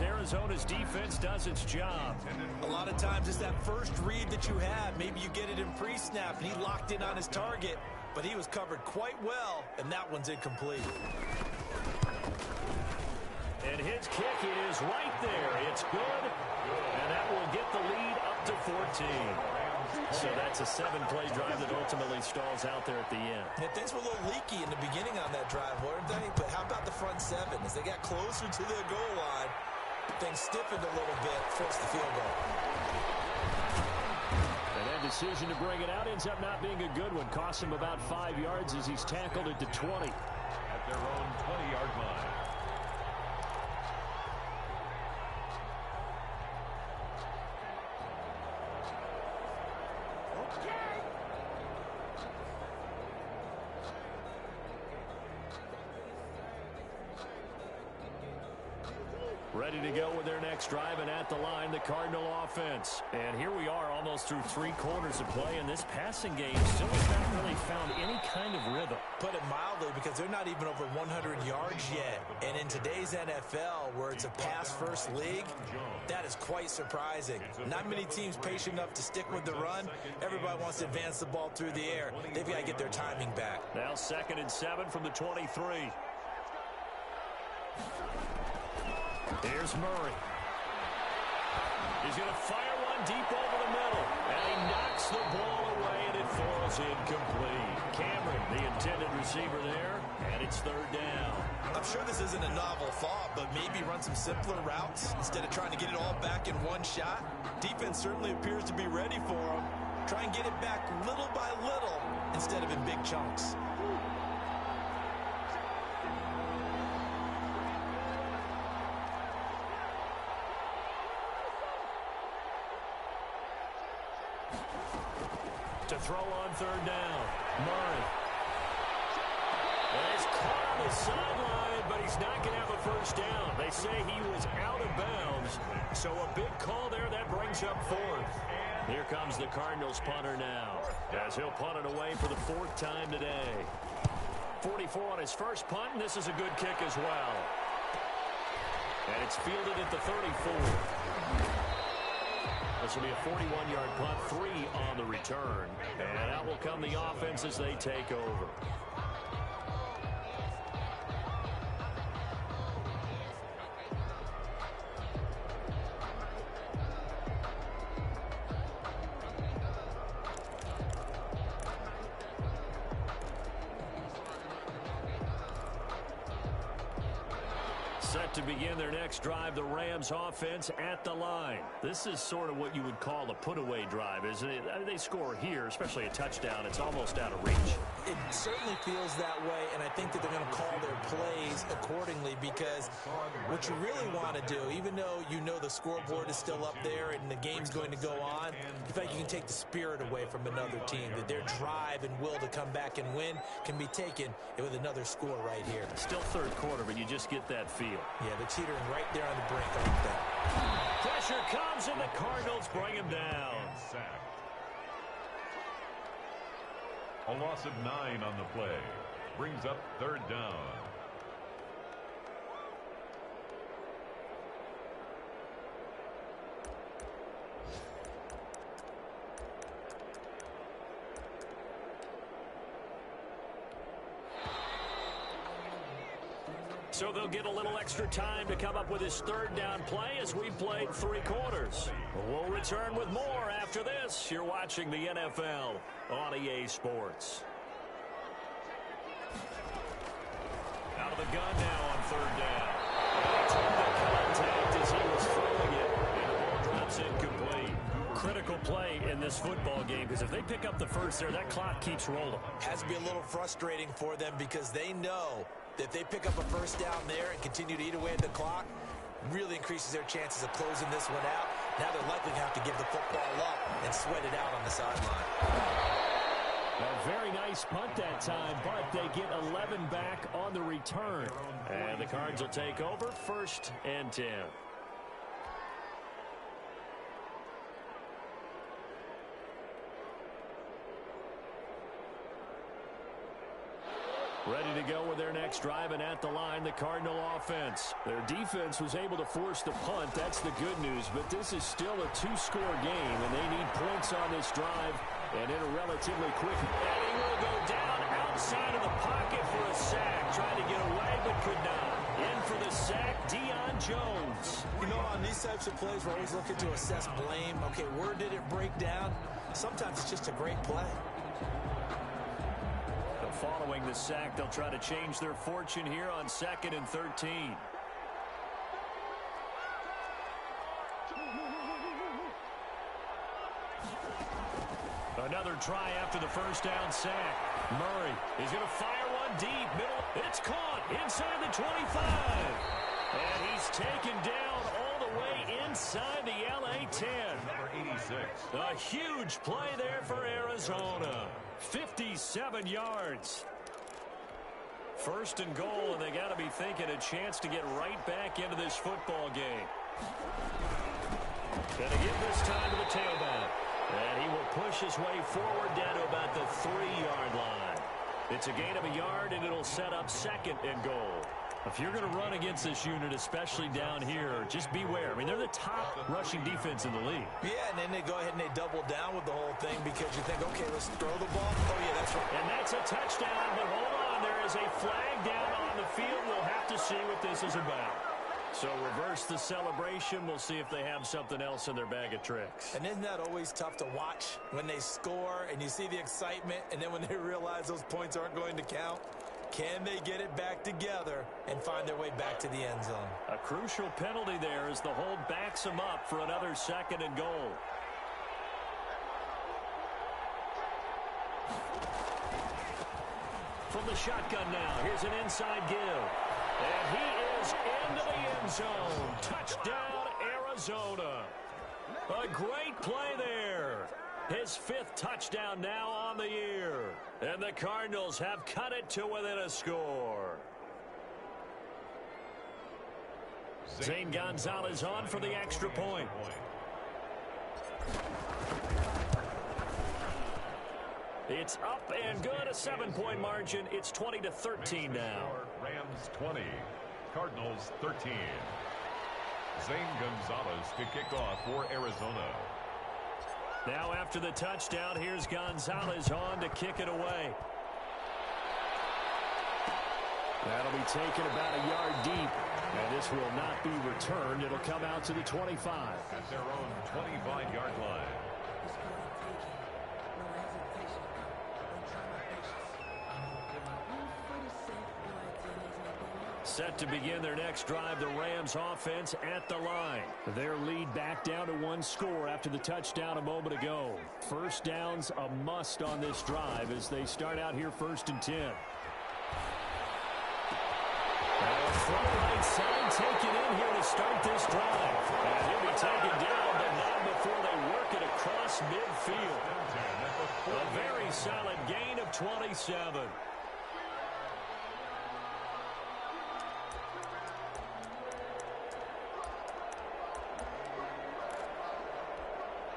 S5: Arizona's defense does its job.
S4: A lot of times it's that first read that you have. Maybe you get it in pre-snap and he locked in on his target, but he was covered quite well, and that one's incomplete.
S5: And his kick is right there. It's good, and that will get the lead up to 14. So that's a 7-play drive that ultimately stalls out there at the end.
S4: Yeah, things were a little leaky in the beginning on that drive, weren't they? But how about the front 7? As they got closer to the goal line, things stiffened a little bit, forced the field goal.
S5: decision to bring it out ends up not being a good one. Costs him about 5 yards as he's tackled at the 20.
S3: At their own 20-yard line.
S5: Ready to go with their next drive, and at the line, the Cardinal offense. And here we are almost through 3 quarters of play, and this passing game still has not really found any kind of rhythm.
S4: Put it mildly, because they're not even over 100 yards yet. And in today's NFL, where it's a pass-first league, that is quite surprising. Not many teams patient enough to stick with the run. Everybody wants to advance the ball through the air. They've got to get their timing back.
S5: Now 2nd and 7 from the 23. Here's Murray. He's going to fire one deep over the middle. And he knocks the ball away, and it falls incomplete. Cameron, the intended receiver there, and it's 3rd down.
S4: I'm sure this isn't a novel thought, but maybe run some simpler routes instead of trying to get it all back in one shot. Defense certainly appears to be ready for him. Try and get it back little by little instead of in big chunks. To throw on 3rd down, Murray. And he's caught on the sideline, but he's not going to have a 1st down. They say he was out of bounds, so a big call there. That brings up 4th. Here comes the Cardinals punter now, as he'll punt it away for the 4th time today. 44 on his first punt, and this is a good kick as well. And it's fielded at the 34. This will be a 41-yard punt, 3 on the return. And out will come the offense as they take over. Set to begin their next drive, the Rams offense at the line. This is sort of what you would call a put-away drive, isn't it? I mean, they score here, especially a touchdown. It's almost out of reach. It certainly feels that way, and I think that they're going to call their plays accordingly, because what you really want to do, even though you know the scoreboard is still up there and the game's going to go on, you think you can take the spirit away from another team, that their drive and will to come back and win can be taken with another score right here. Still 3rd quarter, but you just get that feel. Yeah, they're teetering right there on the brink, aren't they? Pressure comes, and the Cardinals bring him down.
S3: A loss of 9 on the play. Brings up 3rd down.
S5: So they'll get a little extra time to come up with his 3rd down play as we've played 3 quarters. We'll return with more after this. You're watching the NFL on EA Sports. Out of the gun now on 3rd down. He took the contact as he was throwing it, and the ball drops incomplete. Critical play in this football game, because if they pick up the 1st there, that clock keeps rolling. Has to be a little frustrating for them, because they know that if they pick up a 1st down there and continue to eat away at the clock, really increases their chances of closing this one out. Now they're likely to have to give the football up and sweat it out on the sideline. A very nice punt that time, but they get 11 back on the return. And the Cards will take over, 1st and 10. Ready to go with their next drive, and at the line, the Cardinal offense. Their defense was able to force the punt. That's the good news, but this is still a 2-score game, and they need points on this drive, and in a relatively quick. And he will go down outside of the pocket for a sack. Trying to get away, but could not. In for the sack, Bgdean Jones. You know, on these types of plays, we're always looking to assess blame. Okay, where did it break down? Sometimes it's just a great play. Following the sack, they'll try to change their fortune here on 2nd and 13. Another try after the first down sack. Murray is going to fire one deep. Middle. It's caught inside the 25. And he's taken down all the way inside the LA 10.
S3: Number 86.
S5: A huge play there for Arizona. 57 yards. First and goal, and they got to be thinking a chance to get right back into this football game. Going to give this time to the tailback. And he will push his way forward down to about the 3-yard line. It's a gain of a yard, and it'll set up second and goal. If you're going to run against this unit, especially down here, just beware. I mean, they're the top rushing defense in the league.
S4: Yeah, and then they go ahead and they double down with the whole thing because you think, okay, let's throw the ball. Oh, yeah, that's right.
S5: And that's a touchdown, but hold on. There is a flag down on the field. We'll have to see what this is about. So reverse the celebration. We'll see if they have something else in their bag of tricks.
S4: And isn't that always tough to watch when they score and you see the excitement, and then when they realize those points aren't going to count? Can they get it back together and find their way back to the end zone?
S5: A crucial penalty there as the hold backs them up for another second and goal. From the shotgun now, here's an inside give. And he is into the end zone. Touchdown, Arizona. A great play there. His 5th touchdown now on the year. And the Cardinals have cut it to within a score. Zane Gonzalez on for the extra point. It's up and good, a 7-point margin. It's 20-13 now.
S3: Rams 20, Cardinals 13. Zane Gonzalez to kick off for Arizona.
S5: Now after the touchdown, here's Gonzalez on to kick it away. That'll be taken about a yard deep. And this will not be returned. It'll come out to the 25.
S3: At their own 25-yard line.
S5: Set to begin their next drive, the Rams offense at the line. Their lead back down to 1 score after the touchdown a moment ago. First down's a must on this drive as they start out here 1st and 10. From right side, taken in here to start this drive. And he'll be taken down, but not before they work it across midfield. A very solid gain of 27.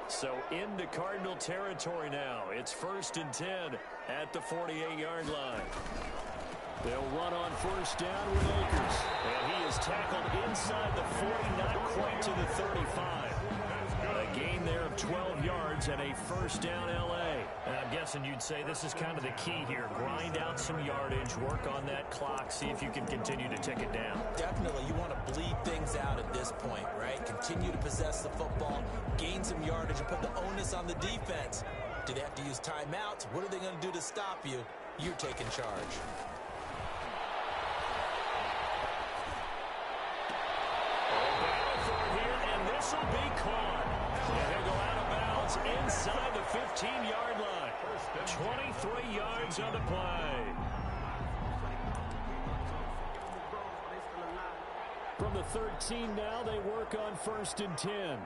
S5: So into Cardinal territory now. It's 1st and 10 at the 48-yard line. They'll run on 1st down with Akers. And he is tackled inside the 40, not quite to the 35. A gain there of 12 yards and a 1st down L.A. And I'm guessing you'd say this is kind of the key here. Grind out some yardage, work on that clock, see if you can continue to tick it down.
S4: Definitely. You want to bleed things out at this point, right? Continue to possess the football, gain some yardage, and put the onus on the defense. Do they have to use timeouts? What are they going to do to stop you? You're taking charge.
S5: This will be caught. And he'll go out of bounds inside the 15-yard line. 23 yards on the play. From the 13 now, they work on 1st and 10.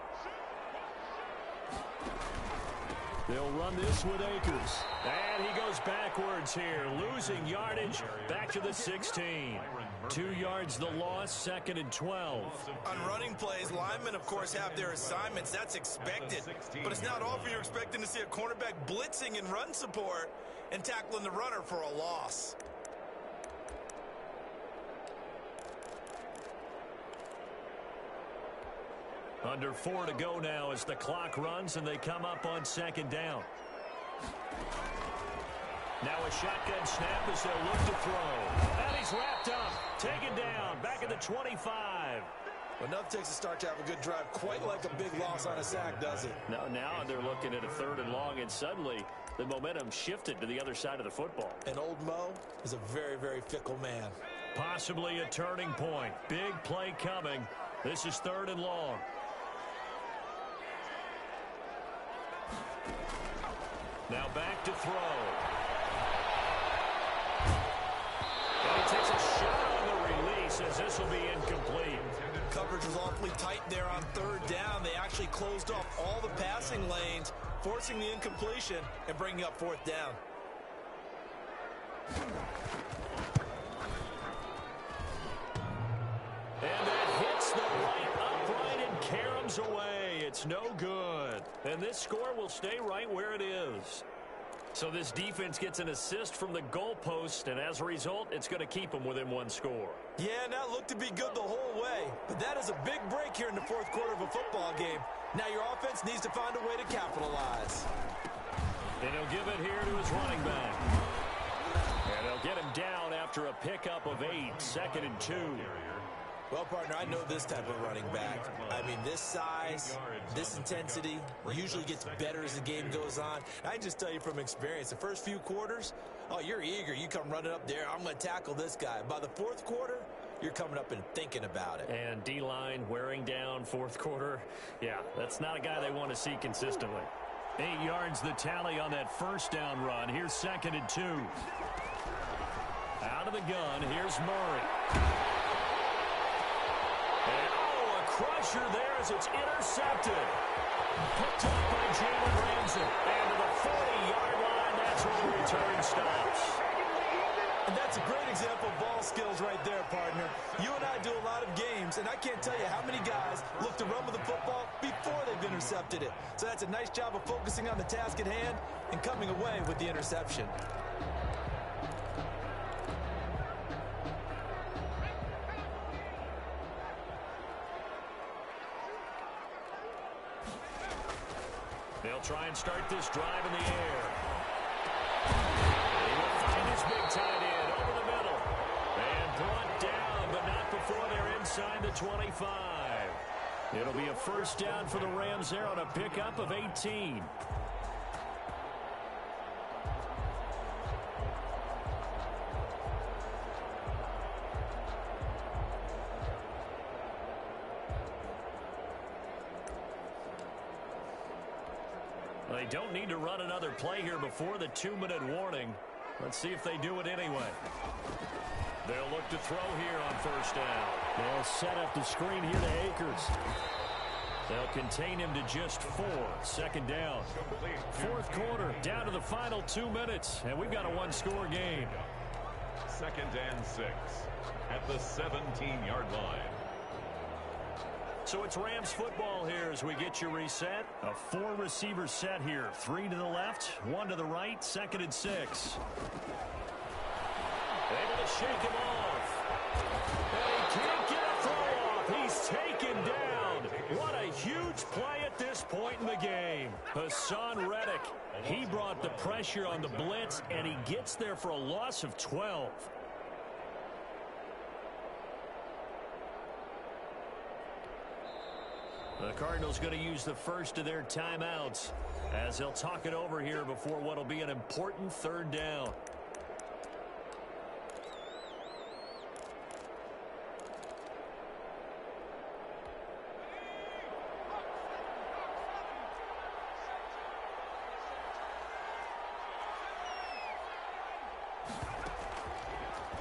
S5: They'll run this with Akers. And he goes backwards here, losing yardage back to the 16. 2 yards the loss, 2nd and 12.
S6: On running plays, linemen, of course, have their assignments. That's expected. But it's not often you're expecting to see a cornerback blitzing in run support and tackling the runner for a loss.
S5: Under 4 to go now as the clock runs and they come up on 2nd down. Now a shotgun snap as they'll look to throw. And he's wrapped up, taken down, back at the 25.
S4: Enough takes to start to have a good drive, quite like a big loss on a sack, does it?
S5: Now they're looking at a 3rd and long, and suddenly the momentum shifted to the other side of the football.
S4: And old Mo is a very, very fickle man.
S5: Possibly a turning point. Big play coming. This is 3rd and long. Now back to throw. And he takes a shot on the release as this will be incomplete.
S6: Coverage was awfully tight there on third down. They actually closed off all the passing lanes, forcing the incompletion and bringing up fourth down.
S5: And that hits the right upright and caroms away. It's no good. And this score will stay right where it is. So this defense gets an assist from the goalpost, and as a result, it's going to keep them within one score.
S6: Yeah, and that looked to be good the whole way. But that is a big break here in the fourth quarter of a football game. Now your offense needs to find a way to capitalize.
S5: And he'll give it here to his running back. And they'll get him down after a pickup of 8, 2nd and 2.
S6: Well, partner, I know this type of running back. I mean, this size, this intensity usually gets better as the game goes on. I can just tell you from experience, the first few quarters, oh, you're eager. You come running up there, I'm going to tackle this guy. By the fourth quarter, you're coming up and thinking about it.
S5: And D-line wearing down fourth quarter. Yeah, that's not a guy they want to see consistently. 8 yards the tally on that first down run. Here's 2nd and 2. Out of the gun, here's Murray. And, oh, a crusher there as it's intercepted. Picked up by Jalen Ramsey. And to the 40-yard line, that's where the return stops.
S6: And that's a great example of ball skills right there, partner. You and I do a lot of games, and I can't tell you how many guys look to run with the football before they've intercepted it. So that's a nice job of focusing on the task at hand and coming away with the interception.
S5: They'll try and start this drive in the air. He will find his big tight end over the middle. And brought down, but not before they're inside the 25. It'll be a first down for the Rams there on a pickup of 18. They don't need to run another play here before the 2-minute warning. Let's see if they do it anyway. They'll look to throw here on first down. They'll set up the screen here to Akers. They'll contain him to just 4. 2nd down. Fourth quarter, down to the final 2 minutes, and we've got a one-score game.
S3: 2nd and 6 at the 17-yard line.
S5: So it's Rams football here as we get you reset. A 4-receiver set here. 3 to the left, 1 to the right, 2nd and 6. Able to shake him off. And he can't get a throw off. He's taken down. What a huge play at this point in the game. Hassan Reddick, he brought the pressure on the blitz, and he gets there for a loss of 12. The Cardinals going to use the first of their timeouts as they'll talk it over here before what will be an important 3rd down.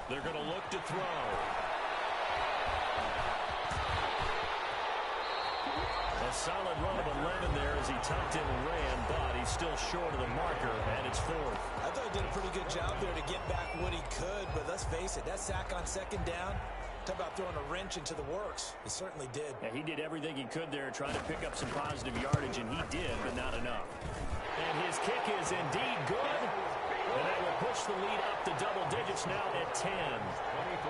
S5: They're going to look to throw. A solid run of 11 there as he tucked in and ran, but he's still short of the marker, and it's 4th.
S6: I thought he did a pretty good job there to get back what he could, but let's face it, that sack on 2nd down, talk about throwing a wrench into the works. He certainly did.
S5: Yeah, he did everything he could there, trying to pick up some positive yardage, and he did, but not enough. And his kick is indeed good, and that will push the lead up to double digits now at 10.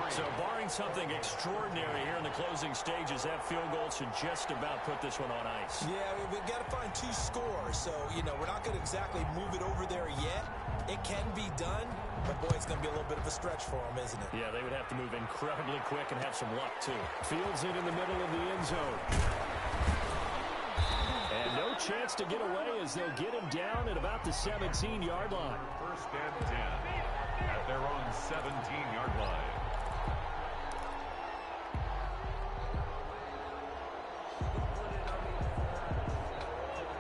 S5: So barring something extraordinary here in the closing stages, that field goal should just about put this one on ice.
S6: Yeah, we've got to find 2 scores. So, you know, we're not going to exactly move it over there yet. It can be done, but, boy, it's going to be a little bit of a stretch for them, isn't it?
S5: Yeah, they would have to move incredibly quick and have some luck, too. Fields it in the middle of the end zone. And no chance to get away as they'll get him down at about the 17-yard line.
S3: 1st and 10 at their own 17-yard line.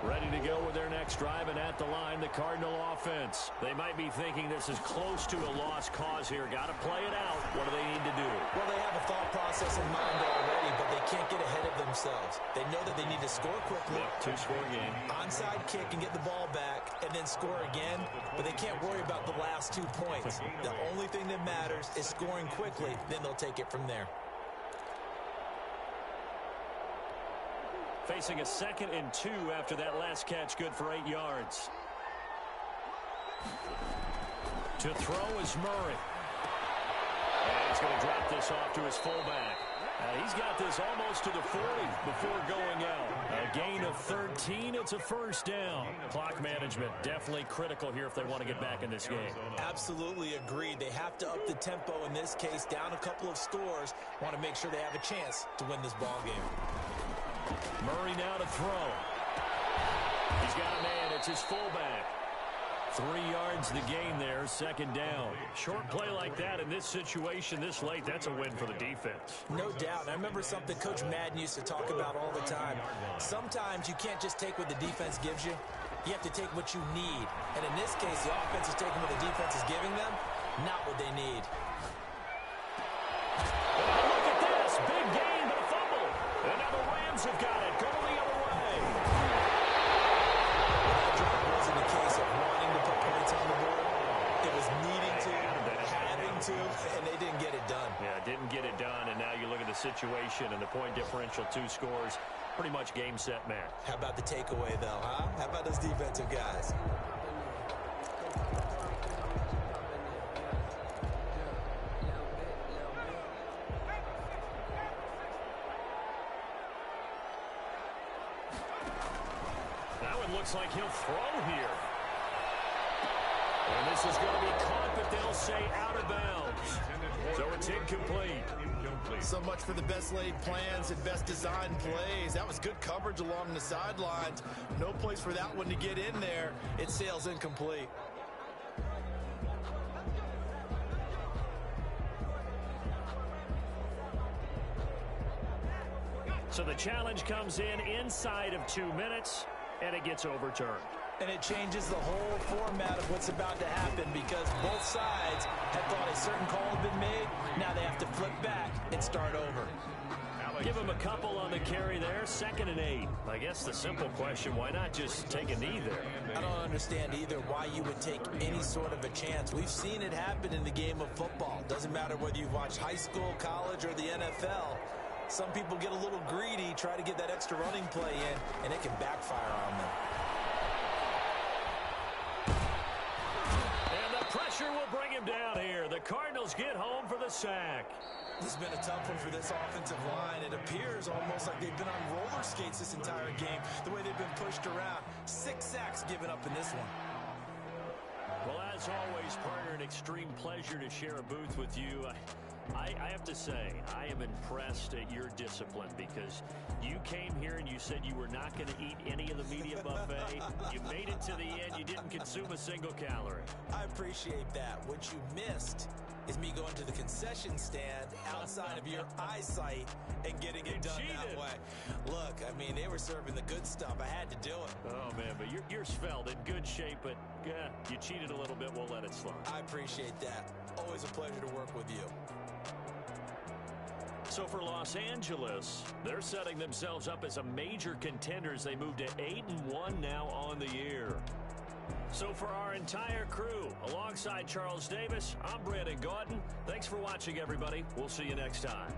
S5: Ready to go with their next drive, and at the line, the Cardinal offense. They might be thinking this is close to a lost cause here. Got to play it out. What do they need to do?
S6: Well, they have a thought process in mind already, but they can't get ahead of themselves. They know that they need to score quickly.
S5: Two-score game.
S6: Onside kick and get the ball back, and then score again. But they can't worry about the last 2 points. The only thing that matters is scoring quickly. Then they'll take it from there.
S5: Facing a 2nd and 2 after that last catch, good for 8 yards. To throw is Murray. And he's going to drop this off to his fullback. He's got this almost to the 40 before going out. A gain of 13. It's a first down. Clock management definitely critical here if they want to get back in this game.
S6: Absolutely agreed. They have to up the tempo in this case. Down a couple of scores. Want to make sure they have a chance to win this ball game.
S5: Murray now to throw. He's got a man. It's his fullback. 3 yards the gain there, 2nd down. Short play like that in this situation this late, that's a win for the defense.
S6: No doubt. I remember something Coach Madden used to talk about all the time. Sometimes you can't just take what the defense gives you. You have to take what you need. And in this case, the offense is taking what the defense is giving them, not what they need.
S5: Oh, look at this. Big gain, but a fumble. And now the Rams have got it. Going the other way.
S6: That drop wasn't a case of wanting to put points on the board. It was needing to, having to, and they didn't get it done.
S5: Yeah, didn't get it done, and now you look at the situation and the point differential, 2 scores, pretty much game, set, match.
S6: How about the takeaway, though, huh? How about those defensive guys?
S5: Looks like he'll throw here. And this is going to be caught, but they'll say out of bounds. So it's incomplete.
S6: So much for the best laid plans and best designed plays. That was good coverage along the sidelines. No place for that one to get in there. It sails incomplete.
S5: So the challenge comes in inside of 2 minutes. And it gets overturned.
S6: And it changes the whole format of what's about to happen because both sides had thought a certain call had been made. Now they have to flip back and start over.
S5: Give him a couple on the carry there. 2nd and 8. I guess the simple question, why not just take a knee there?
S6: I don't understand either why you would take any sort of a chance. We've seen it happen in the game of football. Doesn't matter whether you've watched high school, college, or the NFL. Some people get a little greedy, try to get that extra running play in, and it can backfire on them.
S5: And the pressure will bring him down here. The Cardinals get home for the sack.
S6: This has been a tough one for this offensive line. It appears almost like they've been on roller skates this entire game, the way they've been pushed around. 6 sacks given up in this one.
S5: Well, as always, partner, an extreme pleasure to share a booth with you. I have to say, I am impressed at your discipline because you came here and you said you were not going to eat any of the media buffet. You made it to the end. You didn't consume a single calorie.
S6: I appreciate that. What you missed is me going to the concession stand outside of your eyesight and getting it done that way. Look, I mean, they were serving the good stuff. I had to do it.
S5: Oh, man, but you're svelte, in good shape, but you cheated a little bit. We'll let it slide.
S6: I appreciate that. Always a pleasure to work with you.
S5: So for Los Angeles, they're setting themselves up as a major contender as they move to 8-1 now on the year. So for our entire crew, alongside Charles Davis, I'm Brandon Gaudin. Thanks for watching, everybody. We'll see you next time.